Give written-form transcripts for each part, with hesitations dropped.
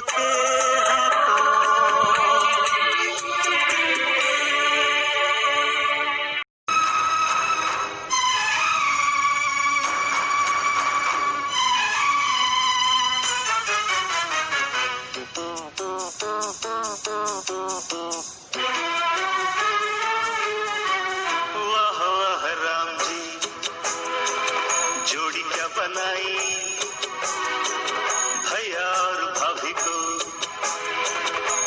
के हैं तो वाह वाह राम जी, जोड़ी क्या बनाई भैया और भाभी को,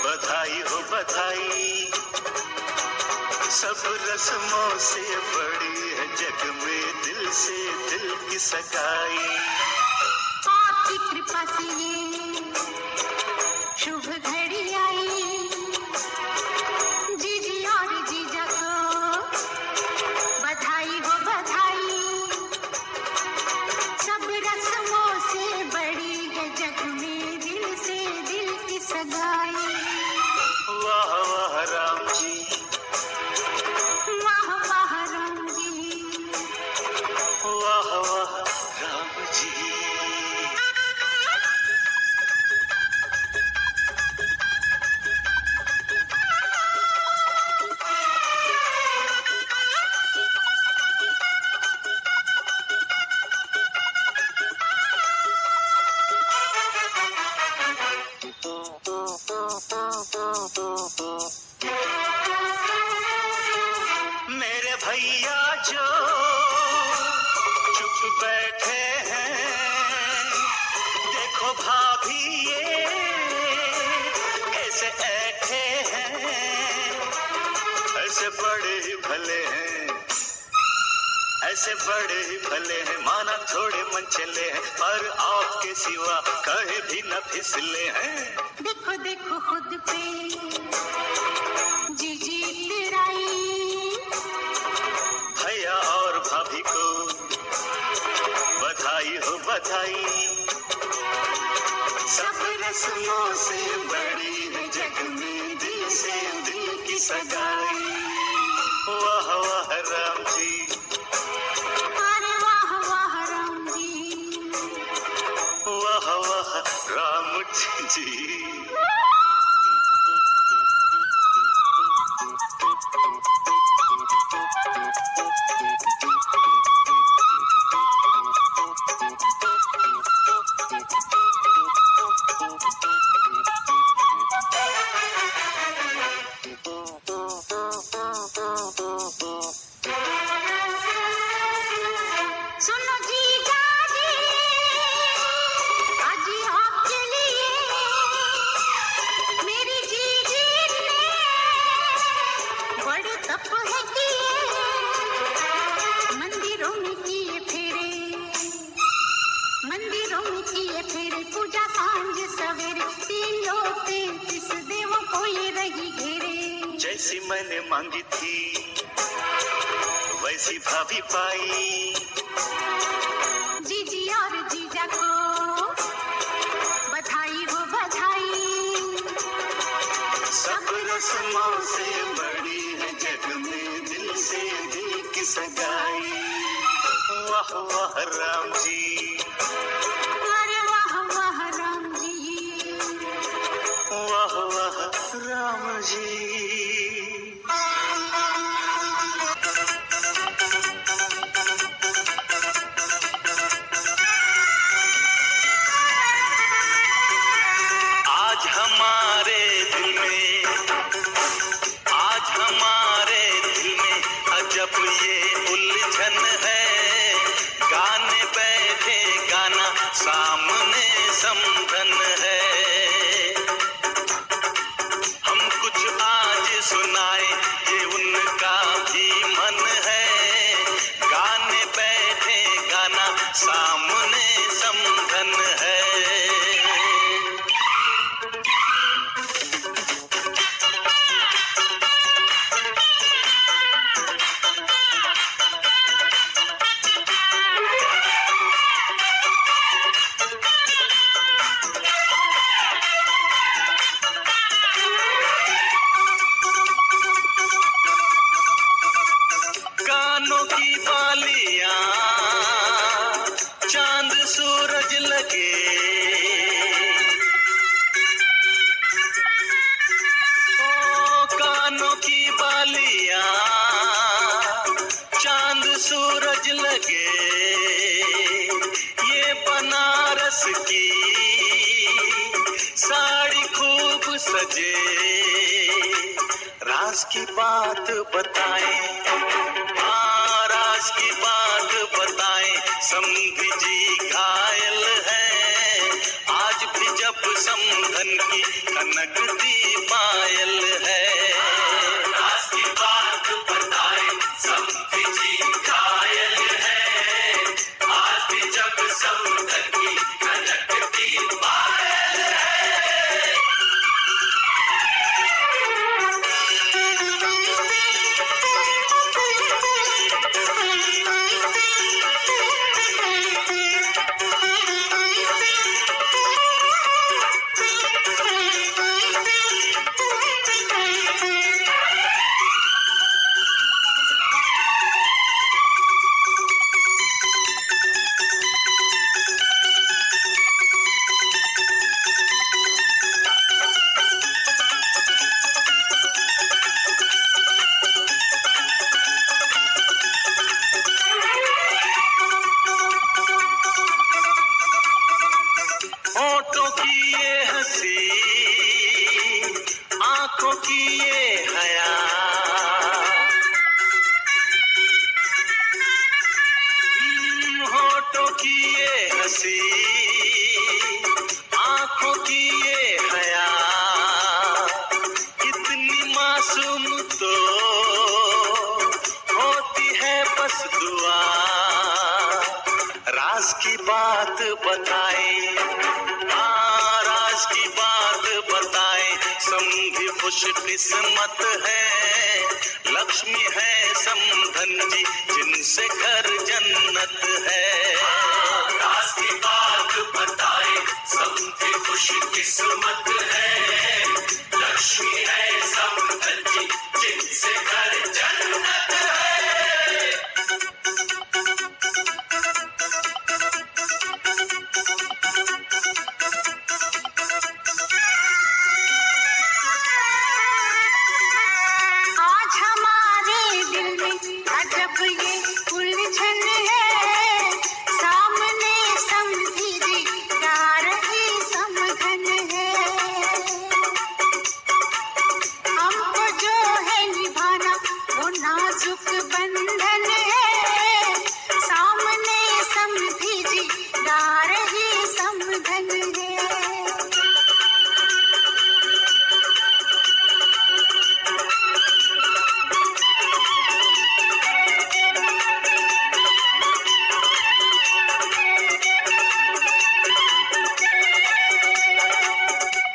बधाई हो बधाई। सब रस्मों से बड़ी है जग में दिल से दिल की सगाई। आपकी कृपा से ये शुभ घड़ी आई, जीजी और जीजा को बधाई हो बधाई। सब रस्मों से बड़ी है जग में दिल से दिल की सगाई। वाह वाह राम जी, वाह वाह राम जी, वाह वाह राम जी। मेरे भैया जो चुप बैठे हैं, देखो भाभी ये कैसे ऐठे हैं। ऐसे बड़े ही भले हैं, ऐसे बड़े ही भले हैं, माना थोड़े मन चले हैं, पर आपके सिवा कहे भी न फिसले हैं। देखो देखो खुद पे जीजी तेराई, भैया और भाभी को बधाई हो बधाई। सब रस्मों से बड़ी है जग में दिल से दिल की सगाई। वाह वाह राम जी, अरे वाह वाह राम जी। वाह वाह राम जी। सुनो जीजा जी, आज आपके लिए मेरी जीजी ने बड़े तप है किए, मंदिरों में किए फेरे, मंदिरों में किए फेरे, पूजा सांझ सवेरे, 3 लोग 33 देवों को ये रही घेरे। जैसी मैंने मांगी थी वैसी भाभी पाई। जीजी और जीजा को बधाई हो बधाई। सब रस्मों से बड़ी है जग में दिल से दिल की सगाई। वाह वाह राम जी, अरे वाह वाह राम जी। वाह वाह राम जी। आज हमारे दिल में, आज हमारे दिल में अजब ये उलझन है। गाने बैठे गाना सामने समधन है। हम कुछ आज की साड़ी खूब सजे, राज की बात बताएं, हाँ राज की बात बताएं। समधी जी घायल है, आज भी जब समधन की खनकती पायल है। राज की बात बताएं, समधी जी घायल है, आज भी जब समधन की खनकती पायल है। होठों की ये हंसी, आंखों की ये हया, होठों की ये हंसी, आंखों की ये हया, इतनी मासूम तो होती है बस दुआ। राज की बात बताएं, हाँ राज की बात बताएं। समधी खुश किस्मत है, लक्ष्मी है समधन जी जिनसे घर जन्नत है। राज की बात बताएं, समधी खुश किस्मत है, लक्ष्मी है समधन जी जिनसे घर जन्नत है। आज हमारे दिल में अजब ये उलझन है, सामने समधी जी गा रही समधन है। हमको जो है निभाना वो नाजुक बंधन है, सामने समधी जी गा रही समधन है।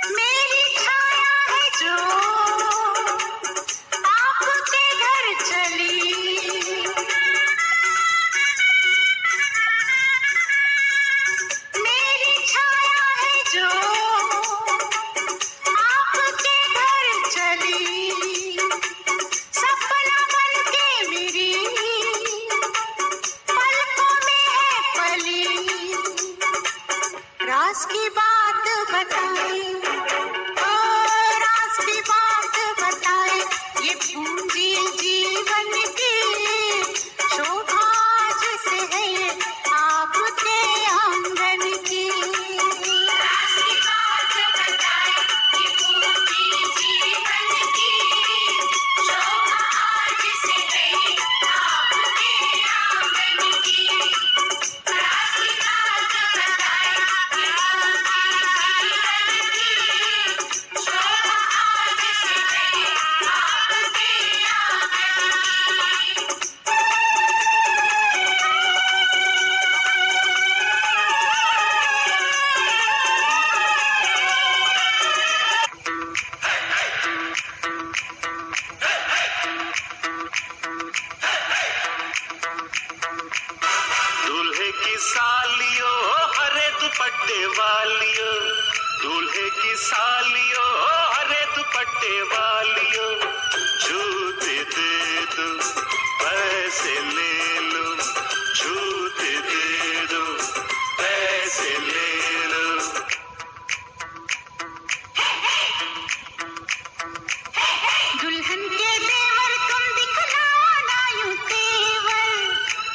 मेरी छाया है जो आपके घर चली, मेरी छाया है जो आपके घर चली, सपना बनके मेरी पलकों में है पली। राज की बात बताएं, ओ राज की बात बताएं, ये पूंजी जीवन की शोभा जिसे है ये आपके आंगन की। राज की बात बताएं, ये पूंजी जीवन की शोभा जिसे है ये आपके आंगन की। राज की बात बताएं, ये दूल्हे की सालियो हरे दुपट्टे वालियो, दूल्हे की सालियो हरे दुपट्टे वालियो, जूते दे दो पैसे ले लो, जूते दे दो पैसे ले लो। दुल्हन के देवर तुम दिखलाना यूं तेवर,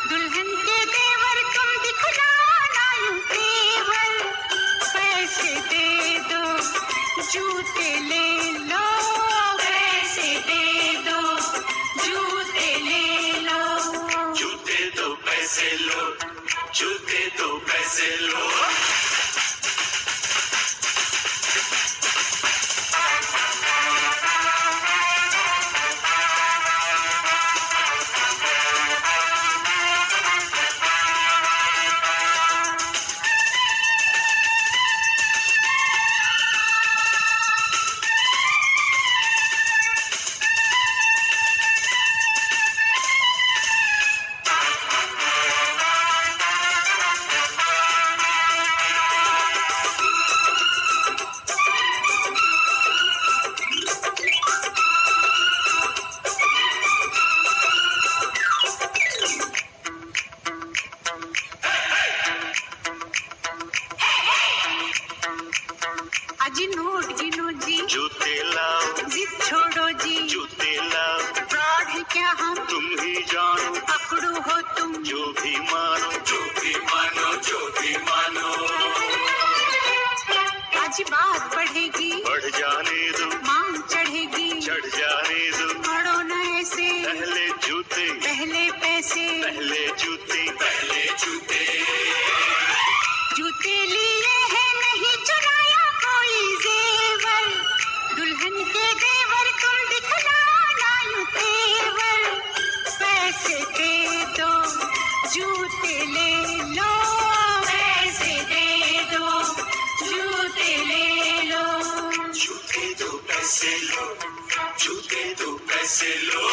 दुल्हन के देवर तुम दिखलाना यूं तेवर, जूते ले लो, पैसे दे दो, जूते ले लो। जूते दो पैसे लो, जूते दो पैसे लो। अजी नोट गिनो जी, जूते लाओ, जिद छोड़ो जी, जूते लाओ, फ्रॉड है क्या हम, तुम ही जानो, पकड़ो हो तुम, जो भी मानो, जो भी मानो, जो भी मानो। अजी बात बढ़ेगी, बढ़ जाने दो, मांग चढ़ेगी, चढ़ जाने दो। पढ़ो न ऐसे, पहले जूते, पहले पैसे, पहले जूते, पहले जूते। जूते लिए हैं नहीं चुराया कोई जेवर, दुल्हन के देवर तुम दिखलाना यूं तेवर। पैसे दे दो, जूते ले लो, पैसे दे दो, जूते ले लो। जूते दो पैसे लो, जूते दो पैसे लो।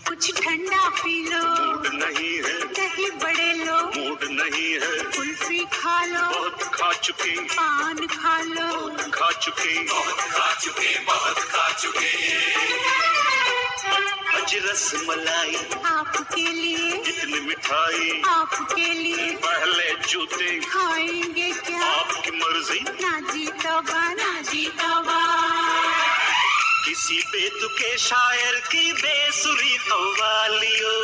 कुछ ठंडा पी लो, मूड नहीं है, दही बड़े लो, मूड नहीं है, कुल्फी खा लो, बहुत खा चुके, पान खा लो। खा चुके, बहुत खा चुके, बहुत खा चुके। अज रस मलाई, आपके लिए, इतनी मिठाई, आपके लिए, पहले जूते, खाएंगे क्या, आपकी मर्जी। ना जी तौबा, ना जी तौबा। किसी बेतुके शायर की बेसुरी कव्वालियो,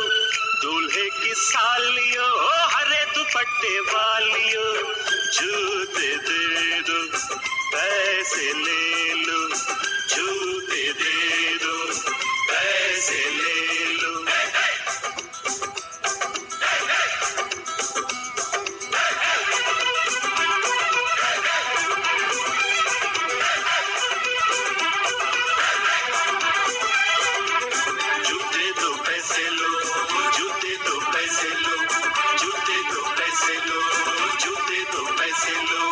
दूल्हे की सालियो, हरे दुपट्टे वालियो। जूते दे दो, पैसे ले लो, जूते दे दो, पैसे ले लो। जूते दो पैसे लो, जूते दो पैसे लो, जूते दो पैसे लो, जूते दो पैसे लो।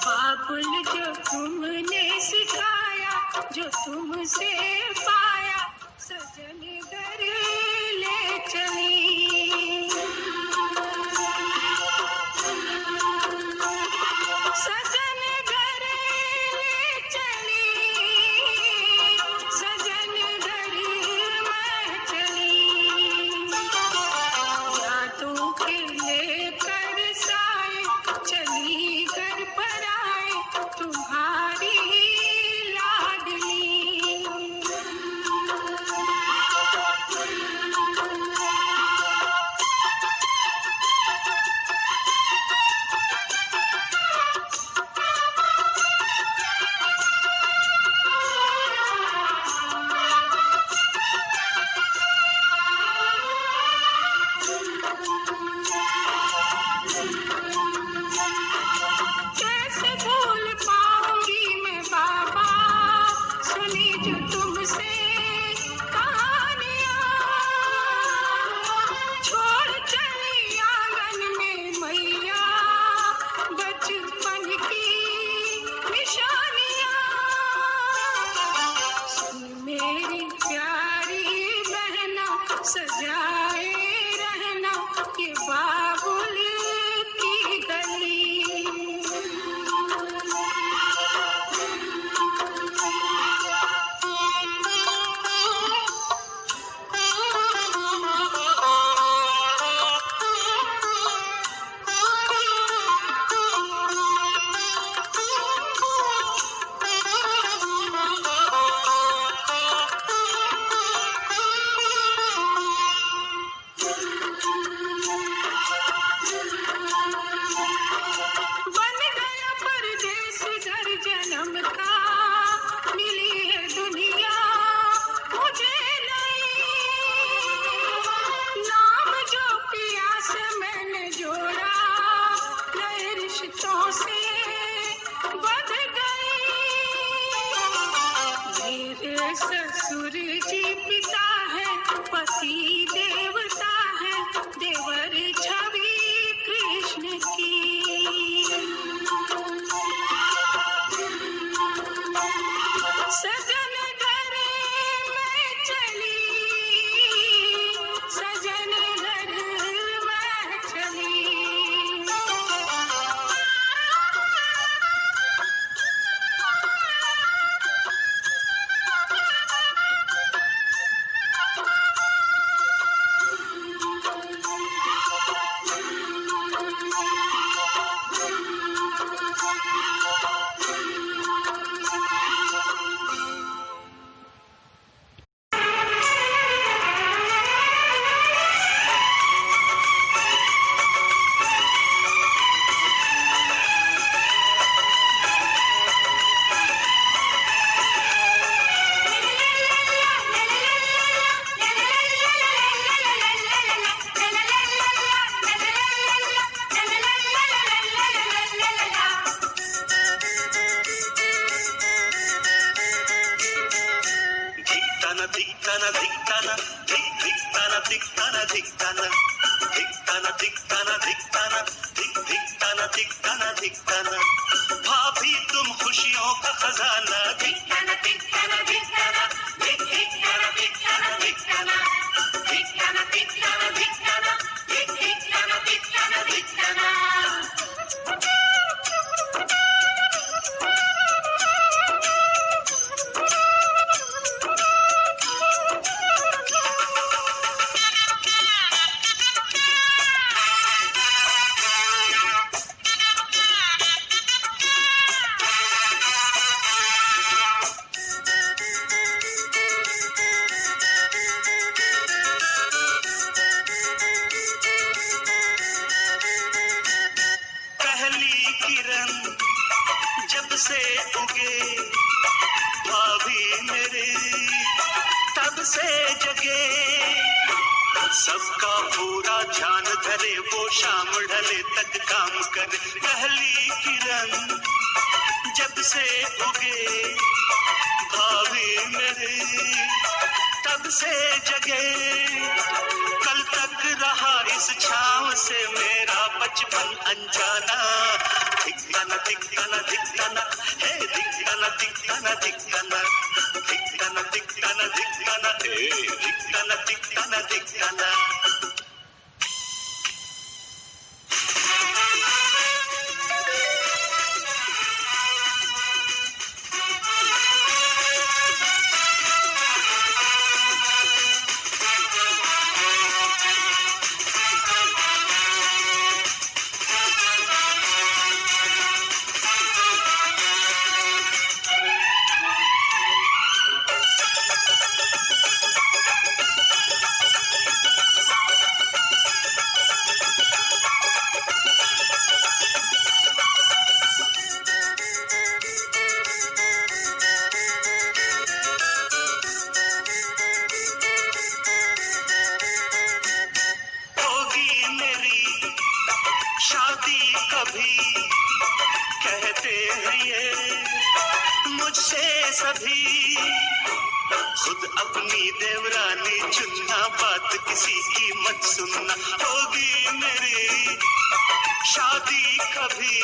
बाबुल जो तुमने सिखाया, जो तुमसे पाया, सजन घर ले चली। सजन घर ले चली, सजन घर मैं चली। रातों के लेकर साए चली घर पर आए, तुम्हारी लाडली। रिश्तों से बंध गई। मेरे ससुर जी पिता है, पति देवता है, देवर छवि कृष्ण की। सजन घर में चली, सजन घर में चली। धिक्ताना धिक्ताना धिक धिक्ताना धिक्ताना धिक्ताना धिक्ताना धिक्ताना धिक्ताना धिक धिक्ताना धिक्ताना धिक्ताना। भाभी तुम खुशियों का खजाना। धिक्ताना धिक्ताना धिक्ताना धिक धिक्ताना धिक्ताना धिक्ताना धिक्ताना धिक्ताना धिक्ताना धिक धिक्ताना धिक्ताना धिक्ताना। जब से उगे भाभी मेरे तब से जगे। सबका पूरा ध्यान धरे वो शाम ढले तक काम करे। पहली किरण जब से उगे भाभी मेरे तब से जगे। कल तक रहा इस छांव से मेरा बचपन अनजाना। धिक्ताना धिक्ताना धिक्ताना हे धिक्ताना धिक्ताना धिक्ताना धिक्ताना धिक्ताना धिक्ताना हे धिक्ताना धिक्ताना धिक्ताना। शादी कभी कहते हैं ये मुझसे सभी। खुद अपनी देवरानी चुनना, बात किसी की मत सुनना। होगी मेरी शादी कभी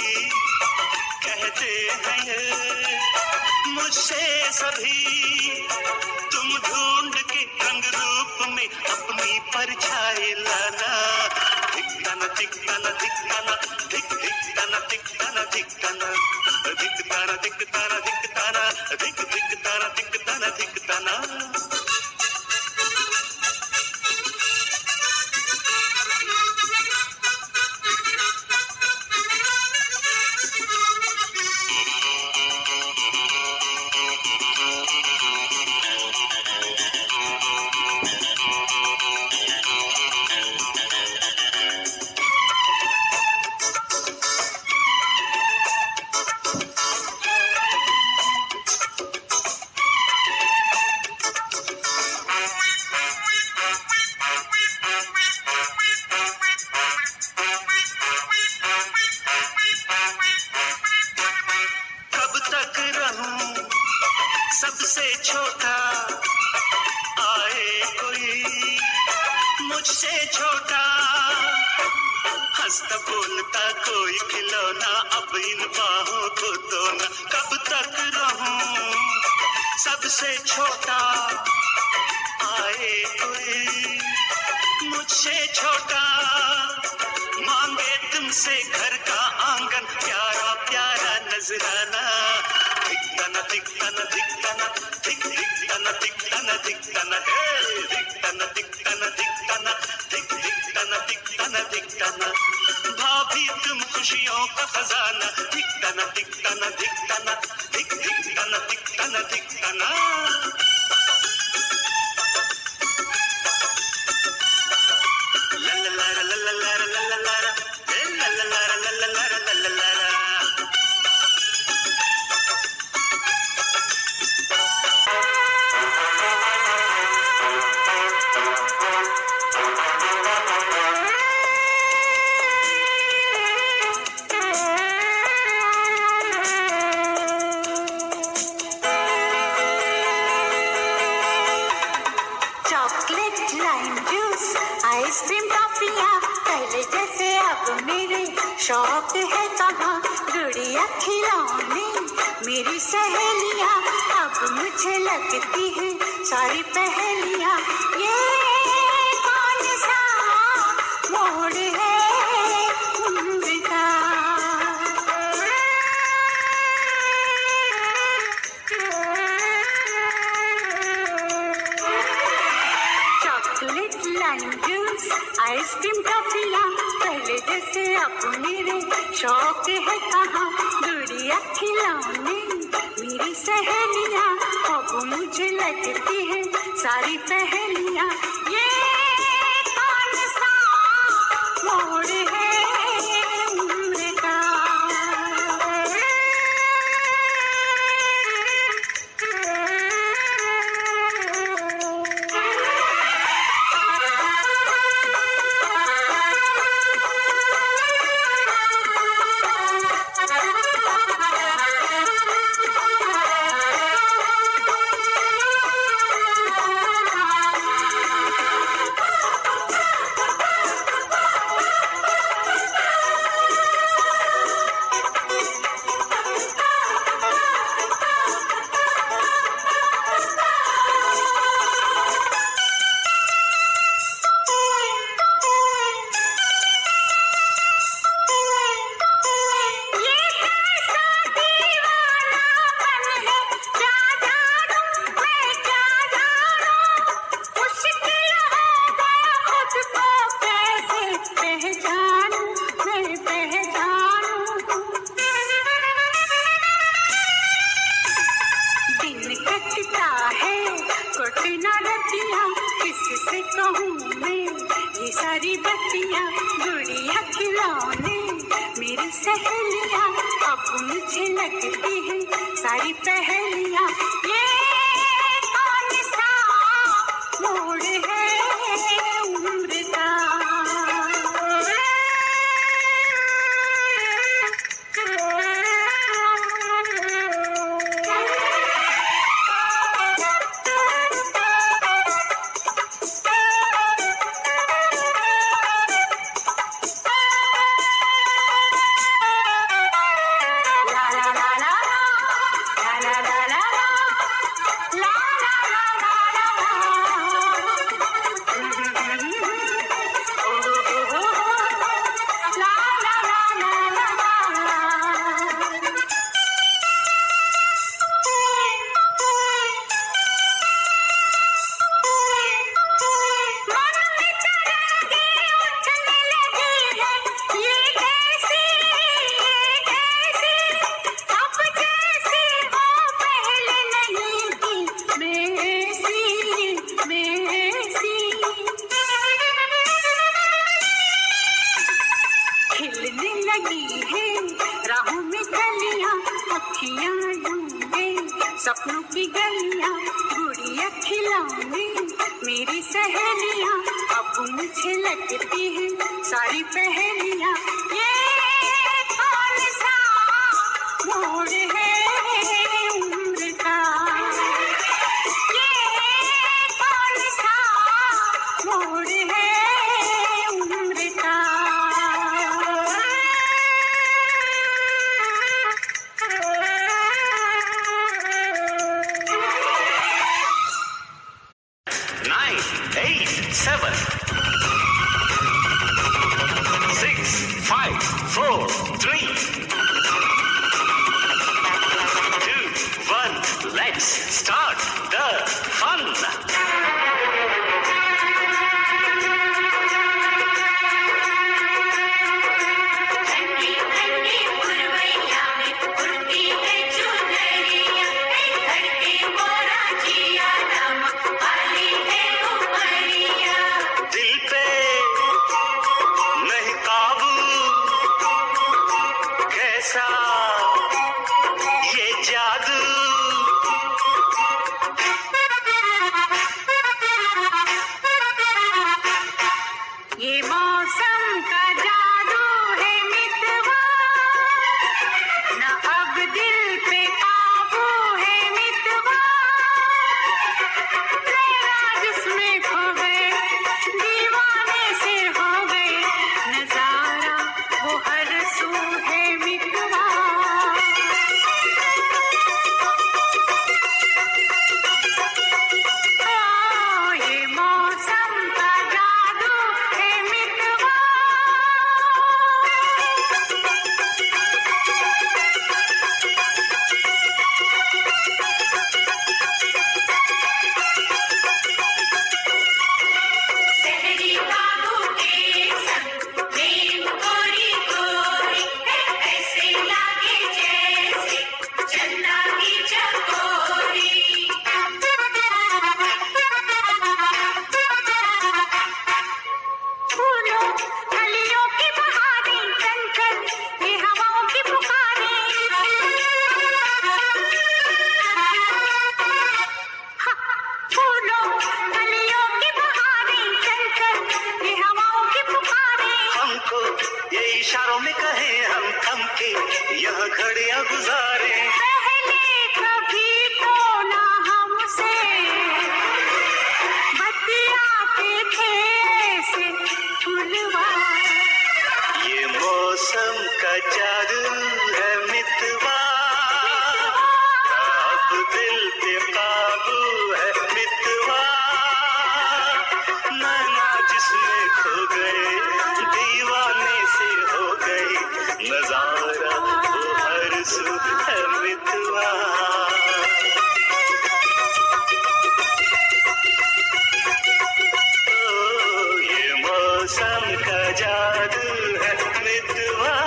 कहते हैं ये मुझसे सभी। तुम ढूंढ के रंग रूप में अपनी परछाई लाना। धिक्ताना धिक्ताना धिक्ताना धिक धिक्ताना धिक्ताना धिक्ताना धिक्ताना धिक्ताना धिक्ताना धिक धिक्ताना धिक्ताना धिक्ताना। छोटा आए कोई, मुझसे छोटा हंसता बोलता कोई खिलौना, अब इन बाहों को तो न कब तक रहूं सबसे छोटा आए कोई, मुझसे छोटा मांगे तुमसे घर का आंगन, प्यारा प्यारा नजराना, दिखताना दिखताना दिखताना दिख दिखताना दिखताना दिखताना हे दिखताना दिखताना दिखताना दिख दिखताना दिखताना दिखताना, भाभी तुम खुशियों का खजाना, दिखताना दिखताना दिखताना दिख दिखताना दिखताना दिखताना। चॉकलेट लाइम जूस आइसक्रीम टॉफियाँ पहले जैसे अब मेरे शौक है कहाँ, गुड़िया खिलौने मेरी सहेलियाँ अब मुझे लगती है सारी पहेलियाँ, ये कौन सा मोड़ है उम्र का। चॉकलेट लाइम जूस आइसक्रीम टॉफियाँ पहले जैसे अब मेरे शौक है कहाँ, गुड़िया खिलौने मेरी सहेलियाँ अब मुझे लगती है सारी पहेलियाँ, ये कौन सा मोड़ है उम्र का। किससे कहूँ मैं ये सारी बत्तियाँ, गुड़िया खिलौने मेरी सहेलियाँ अब मुझे लगती है सारी पहेलियाँ, ये कौन सा मोड़ है उम्र का। सपनों की गलियां, गुड़िया खिलौने मेरी सहेलियां अब मुझे लगती है सारी पहेलियां, ये कौन सा मोड़ है उम्र का। Let's start the fun. ठंडी ठंडी पुरवैया में उड़ती है चुनरिया, धड़के मोरा जिया नमक वाली है उमरिया। दिल पे नहीं काबू, कैसा ये जादू। ये मौसम का जादू है मितवा, न अब दिल पे काबू है मितवा। तेरा जिसमें खो गए, दीवाने से हो गए, नजारा वो हर सू है मितवा। ये मौसम का जादू है मितवा। सहरी बाबू के संग प्रेम गोरी गोरी, ऐसे लागे जैसे चंदा की चकोरी। फूलों कलियों की बहारें, चंचल ये हवाओं की पुकारें। फूलों कलियों की बहारें, चंचल ये हवाओं की पुकारें। हमको ये इशारों में कहे, हम थम के यहाँ घड़ियां गुजारे। पहले कभी तो ना हमसे बतियाते थे ऐसे फूलवा। ये मौसम का जादू है मितवा, अब दिल पे काबू है मितवा। नैना जिसमें खो गए, दीवाने से हो गई, नजारा वो हर सू है मितवा। ओ, ये मौसम का जादू है मितवा।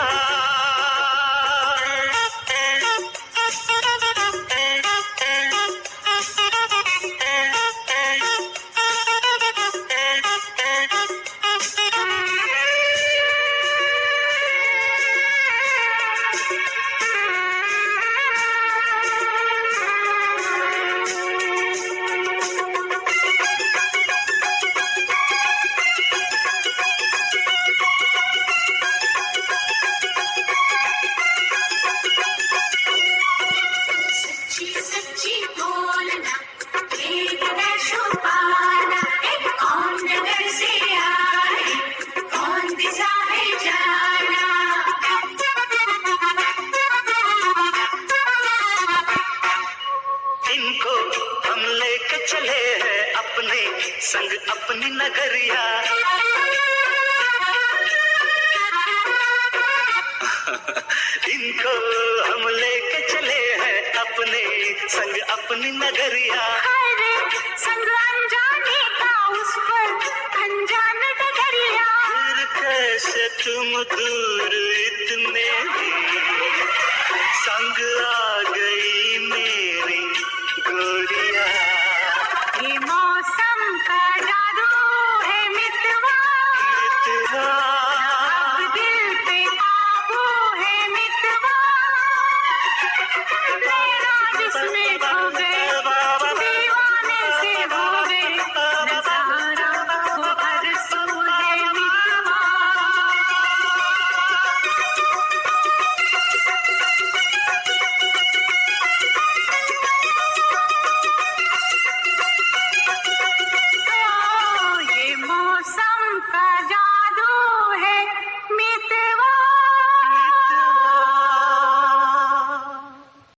सच्ची सच्ची बोलना, वेद न छुपाना, कौन नगर से आए, कौन दिशा है जाना। इनको हम लेके चले हैं अपने संग अपनी नगरिया। इनको हम लेके चले हैं अपने संग अपनी नगरिया। अरे संग अनजाने का उस पर अनजान डगरिया। फिर कैसे तुम दूर इतने भी संग